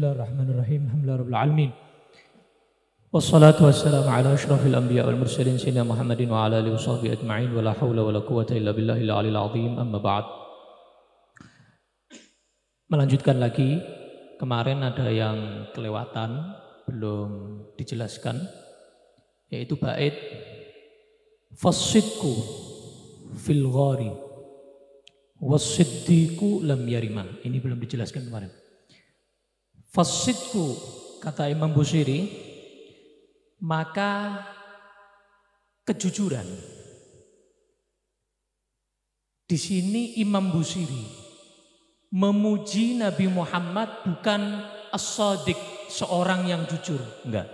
Bismillahirrahmanirrahim. Alhamdulillahirabbil alamin. Wassalatu wassalamu ala asyrafil anbiya wal mursalin sayyidina Muhammadin wa ala alihi washabbihi ajma'in wa la haula wa la quwwata illa billahil aliyil azim. Amma ba'd. Melanjutkan lagi, kemarin ada yang kelewatan belum dijelaskan, yaitu bait fasidku fil ghari was-siddiqu lam yarima. Ini belum dijelaskan kemarin. Fasidku, kata Imam Busiri, maka kejujuran. Di sini Imam Busiri memuji Nabi Muhammad bukan as-sadiq, seorang yang jujur, enggak.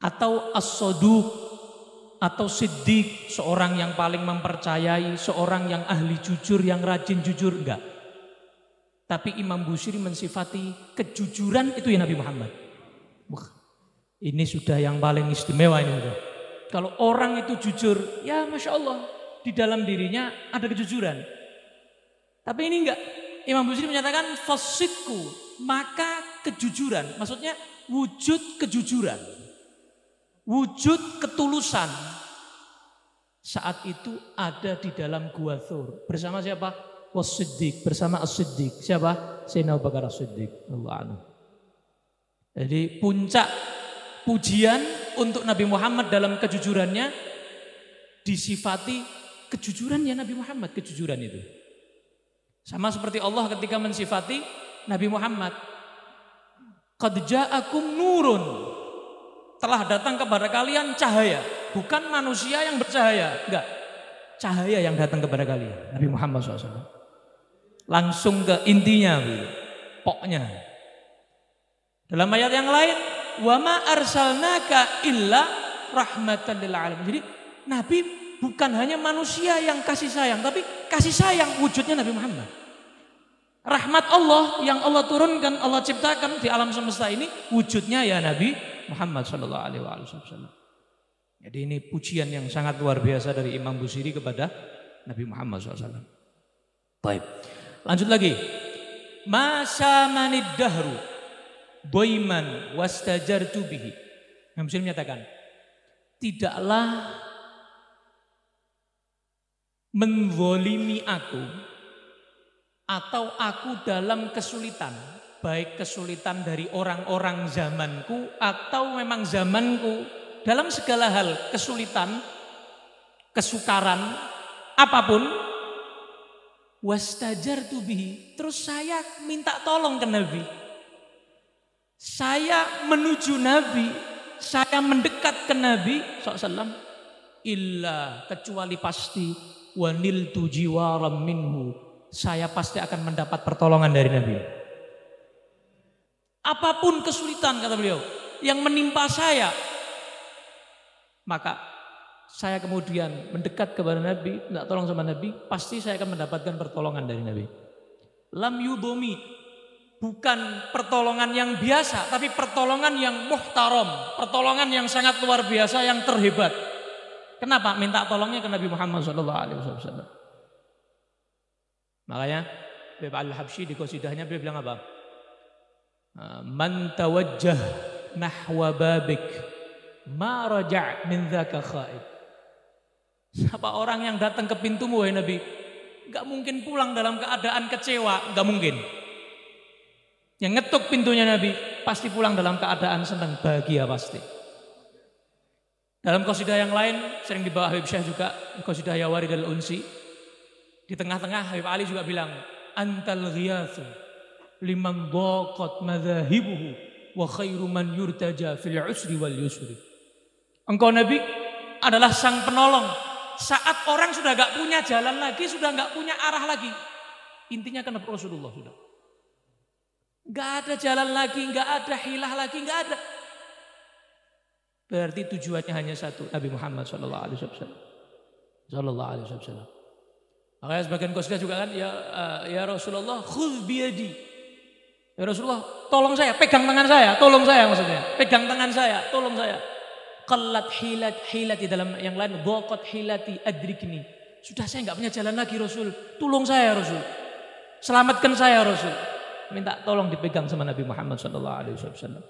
Atau as-saduq, atau siddiq, seorang yang paling mempercayai, seorang yang ahli jujur, yang rajin jujur, enggak. Tapi Imam Busiri mensifati kejujuran itu ya Nabi Muhammad. Wah, ini sudah yang paling istimewa ini. Kalau orang itu jujur, ya Masya Allah, di dalam dirinya ada kejujuran. Tapi ini enggak. Imam Busiri menyatakan fasidku, maka kejujuran. Maksudnya wujud kejujuran. Wujud ketulusan. Saat itu ada di dalam Gua Thur. Bersama siapa? Was-Siddiq, bersama As-Siddiq. Siapa? Sayyidina Abu Bakar As-Siddiq. Jadi puncak pujian untuk Nabi Muhammad dalam kejujurannya disifati kejujurannya Nabi Muhammad, kejujuran itu. Sama seperti Allah ketika mensifati Nabi Muhammad. Qad ja'akum nurun. Telah datang kepada kalian cahaya, bukan manusia yang bercahaya, enggak. Cahaya yang datang kepada kalian, Nabi Muhammad SAW. Langsung ke intinya, pokoknya. Dalam ayat yang lain, wa ma arsalnaka illa rahmatan lil alamin. Jadi Nabi bukan hanya manusia yang kasih sayang, tapi kasih sayang wujudnya Nabi Muhammad. Rahmat Allah yang Allah turunkan, Allah ciptakan di alam semesta ini wujudnya ya Nabi Muhammad sallallahu alaihi wasallam. Jadi ini pujian yang sangat luar biasa dari Imam Busiri kepada Nabi Muhammad SAW. Baik, lanjut lagi. Masamanid dahru boiman wastajartu bihi. Imam Busiri menyatakan, tidaklah menzolimi aku atau aku dalam kesulitan, baik kesulitan dari orang-orang zamanku atau memang zamanku, dalam segala hal, kesulitan, kesukaran, apapun, wastajartu bihi, terus saya minta tolong ke Nabi. Saya menuju Nabi, saya mendekat ke Nabi SAW, illa, kecuali pasti, waniltu jiwaram minhu, saya pasti akan mendapat pertolongan dari Nabi. Apapun kesulitan, kata beliau, yang menimpa saya, maka saya kemudian mendekat kepada Nabi, minta tolong sama Nabi, pasti saya akan mendapatkan pertolongan dari Nabi. Lam yudomi, bukan pertolongan yang biasa, tapi pertolongan yang muhtaram, pertolongan yang sangat luar biasa, yang terhebat. Kenapa? Minta tolongnya ke Nabi Muhammad SAW. Makanya Habib Al-Habsyi di qasidahnya dia bilang apa? Man tawajjah nahwa babik ma raja' min dzaka khaib. Siapa orang yang datang ke pintumu wahai Nabi, enggak mungkin pulang dalam keadaan kecewa, enggak mungkin. Yang ngetuk pintunya Nabi pasti pulang dalam keadaan senang, bahagia pasti. Dalam qasidah yang lain sering dibawa Habib Syekh juga, qasidah Ya Warid al-Unsi. Di tengah-tengah Habib Ali juga bilang, antal ghiyatsu liman dhaqat madzahibuhu wa khairu man yurtaja fil usri wal yusri. Engkau Nabi adalah sang penolong saat orang sudah gak punya jalan lagi, sudah gak punya arah lagi. Intinya kan Rasulullah sudah. Gak ada jalan lagi, gak ada hilah lagi, gak ada. Berarti tujuannya hanya satu, Nabi Muhammad sallallahu alaihi wasallam. Makanya sebagian qasidah juga kan, ya Rasulullah khudh biyadi. Ya Rasulullah, tolong saya, pegang tangan saya, tolong saya maksudnya. Pegang tangan saya, tolong saya. Qallat hilati dalam yang lain, dhaqat hilati adrikni. Sudah saya enggak punya jalan lagi Rasul. Tolong saya Rasul. Selamatkan saya Rasul. minta tolong dipegang sama Nabi Muhammad SAW.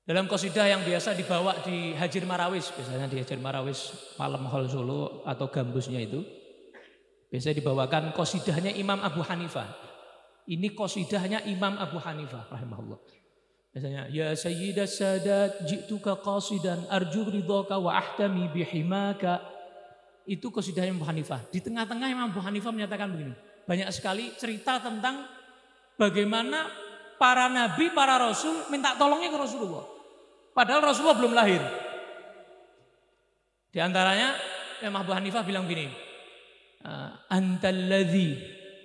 Dalam qasidah yang biasa dibawa di Hajir Marawis, biasanya di Hajir Marawis Malam Hall Solo atau gambusnya itu, biasanya dibawakan qasidahnya Imam Abu Hanifah. Ini qasidahnya Imam Abu Hanifah rahimahullah. Biasanya, ya sayyidas sadat ji'tuka qasidan arju ridhaka wa ahtami bihimaka. Itu qasidahnya Imam Abu Hanifah. Di tengah-tengah Imam Abu Hanifah menyatakan begini. Banyak sekali cerita tentang bagaimana para nabi, para rasul minta tolongnya ke Rasulullah. Padahal Rasulullah belum lahir. Di antaranya Imam Abu Hanifah bilang gini. Antalladzi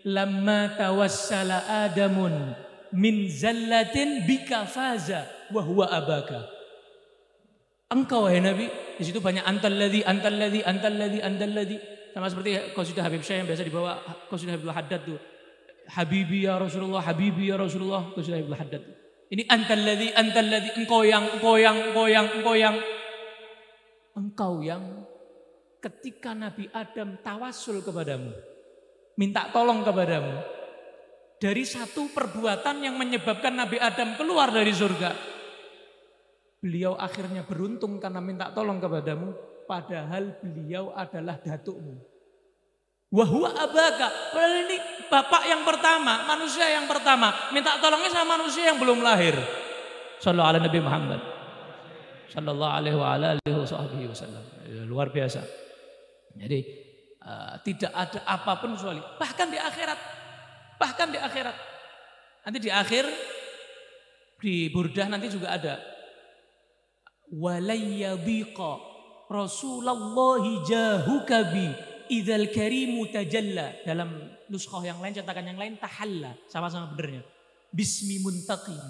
lamma tawassala Adamun min zallatin bika faza wa huwa abaka. Engkau wahai Nabi, di situ banyak antalladzi. Sama seperti qasidah Habib Syekh yang biasa dibawa qasidah Habibul Haddad tuh. Habibi ya Rasulullah, Habibi ya Rasulullah, qasidah Habibul Haddad. Ini antalladzi, engkau yang ketika Nabi Adam tawasul kepadamu, minta tolong kepadamu dari satu perbuatan yang menyebabkan Nabi Adam keluar dari surga. Beliau akhirnya beruntung karena minta tolong kepadamu, padahal beliau adalah datukmu. Wahwa abaka, padahal ini bapak yang pertama, manusia yang pertama, minta tolongnya sama manusia yang belum lahir. Sallallahu alaihi Nabi Muhammad, sallallahu alaihi wasallam. Luar biasa. Jadi tidak ada apapun kecuali bahkan di akhirat. Nanti di akhir di Burdah nanti juga ada walayyadhiqa Rasulullahi jahuka bi idzal karimu tajalla. Dalam nuskhah yang lain, cetakan yang lain tahalla, sama-sama benernya. Bismi muntaqim.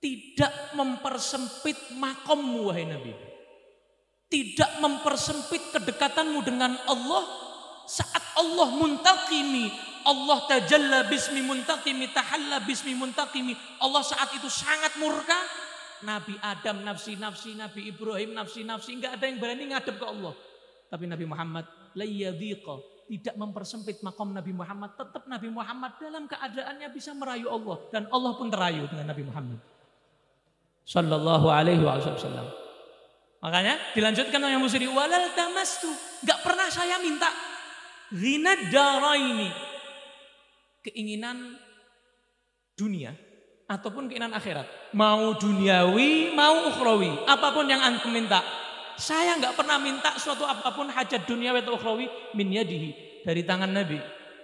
Tidak mempersempit makommu wahai Nabi. Tidak mempersempit kedekatanmu dengan Allah saat Allah muntaqimi. Allah tajalla bismi muntaqimi, tahalla bismi muntaqimi. Allah saat itu sangat murka. Nabi Adam nafsi-nafsi, Nabi Ibrahim nafsi-nafsi, enggak ada yang berani ngadep ke Allah. Tapi Nabi Muhammad layyadhiqa, tidak mempersempit makom Nabi Muhammad. Tetap Nabi Muhammad dalam keadaannya bisa merayu Allah. Dan Allah pun terayu dengan Nabi Muhammad sallallahu alaihi wasallam. Makanya dilanjutkan oleh Musiri, walal tamastu, gak pernah saya minta ghinad daraini, keinginan dunia ataupun keinginan akhirat. Mau duniawi, mau ukhrawi, apapun yang antum minta. Saya nggak pernah minta suatu apapun hajat dunia atau ukhrawi min yadihi, dari tangan Nabi.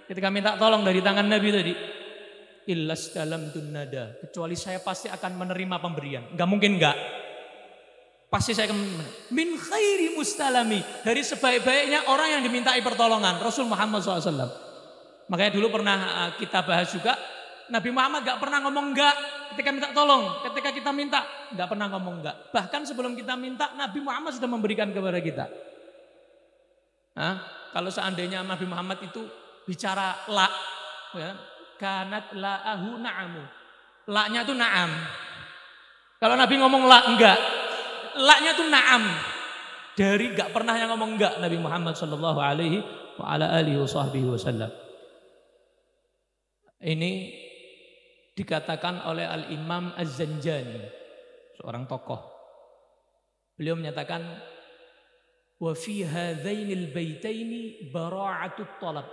Ketika minta tolong dari tangan Nabi tadi, illas dalam tunada, kecuali saya pasti akan menerima pemberian. Nggak mungkin nggak. Pasti saya akan menerima. Min khairi mustalami, dari sebaik-baiknya orang yang dimintai pertolongan, Rasul Muhammad SAW. Makanya dulu pernah kita bahas juga, Nabi Muhammad gak pernah ngomong enggak ketika minta tolong. Ketika kita minta, gak pernah ngomong enggak. Bahkan sebelum kita minta, Nabi Muhammad sudah memberikan kepada kita. Kalau seandainya Nabi Muhammad itu bicara la, ya, kanat la'ahu na'amu. La-nya itu na'am. Kalau Nabi ngomong la, enggak. La-nya itu na'am. Dari gak pernah yang ngomong enggak Nabi Muhammad sallallahu alaihi wa ala alihi wasallam. Ini dikatakan oleh Al-Imam Az-Zanjani, seorang tokoh. Beliau menyatakan, wa fi hadzainil baitaini bara'atut talab.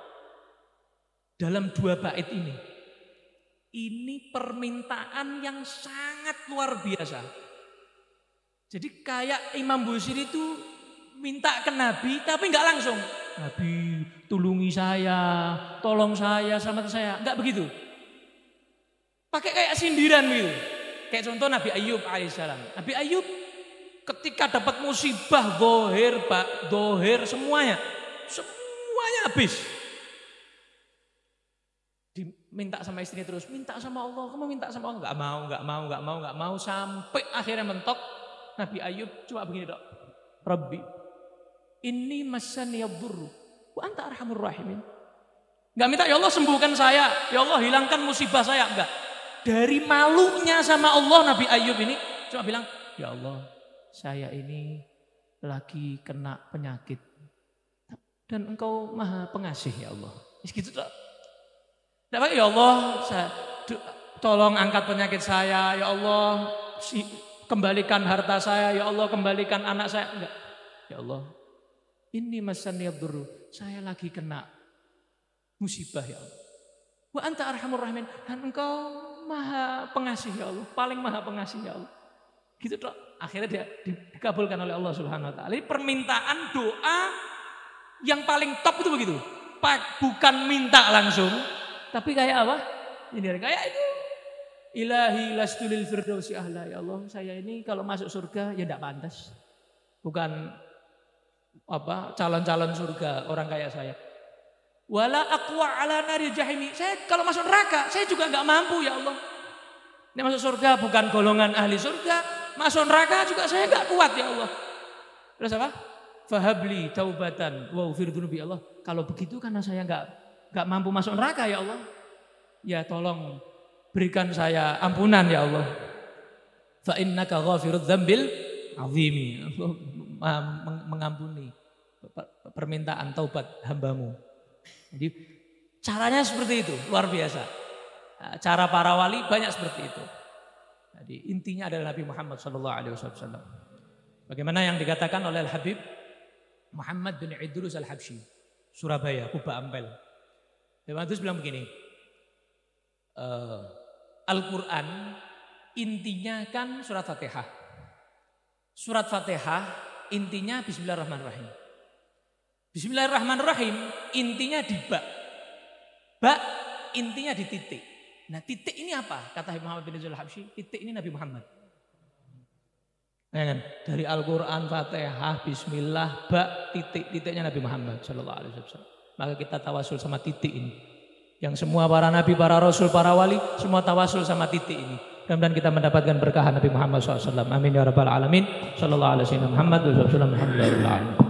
Dalam dua bait ini permintaan yang sangat luar biasa. Jadi kayak Imam Busiri itu minta ke Nabi tapi enggak langsung. Nabi, tulungi saya, tolong saya, selamat saya. Enggak begitu. Pakai kayak sindiran gitu. Kayak contoh Nabi Ayub alaihissalam. Nabi Ayub ketika dapat musibah dohir semuanya habis. Diminta sama istri terus, minta sama Allah, kamu minta sama Allah. Enggak mau sampai akhirnya mentok. Nabi Ayub cuma begini dok. Rabbi, inni massani yadurru wa anta arhamur rahimin. Enggak minta ya Allah sembuhkan saya, ya Allah hilangkan musibah saya, enggak. Dari malunya sama Allah Nabi Ayub ini cuma bilang, ya Allah saya ini lagi kena penyakit dan engkau maha pengasih ya Allah. Gitu tak? Ya Allah, tolong angkat penyakit saya, ya Allah, kembalikan harta saya, ya Allah, kembalikan anak saya. Enggak. Ya Allah, ini masani yadurru, saya lagi kena musibah ya Allah. Wa anta arhamur rahimin, dan engkau maha pengasih ya Allah, paling maha pengasih ya Allah. Gitu toh. Akhirnya dia dikabulkan oleh Allah Subhanahu wa taala. Ini permintaan doa yang paling top itu begitu. Bukan minta langsung, tapi kayak apa? Ini kayak itu. Ilahi lastu lil firdausi ahla, ya Allah, saya ini kalau masuk surga ya enggak pantas. Bukan apa calon-calon surga orang kayak saya. Wala aqwa ala nari jahimi. Saya kalau masuk neraka, saya juga enggak mampu ya Allah. Ini masuk surga bukan golongan ahli surga, masuk neraka juga saya enggak kuat ya Allah. Terus apa? Fahabli taubatan wa ufir dunubi Allah. Kalau begitu karena saya enggak mampu masuk neraka ya Allah. Ya tolong berikan saya ampunan ya Allah. Fa innaka ghafirudz dzambil azimi. Mengampuni permintaan taubat hambamu. Jadi caranya seperti itu, luar biasa. Cara para wali banyak seperti itu. Jadi intinya adalah Nabi Muhammad SAW. Bagaimana yang dikatakan oleh Al-Habib Muhammad bin Idrus Al-Habsyi, Surabaya, Kuba Ampel. Beliau bilang begini, Al-Quran intinya kan surat Fatihah. Surat Fatihah intinya Bismillahirrahmanirrahim. Bismillahirrahmanirrahim intinya di ba. Ba intinya di titik. Nah titik ini apa? Kata Muhammad bin Idrus Al-Habsyi, titik ini Nabi Muhammad. Dari Al-Quran, Fatihah, Bismillah, ba, titiknya Nabi Muhammad SAW. Maka kita tawasul sama titik ini. Yang semua para nabi, para rasul, para wali, semua tawasul sama titik ini. Mudah-mudahan kita mendapatkan berkah Nabi Muhammad SAW. Amin ya rabbal alamin. Sallallahu alaihi wasallam. Muhammad wa sallallahu alaihi wasallam.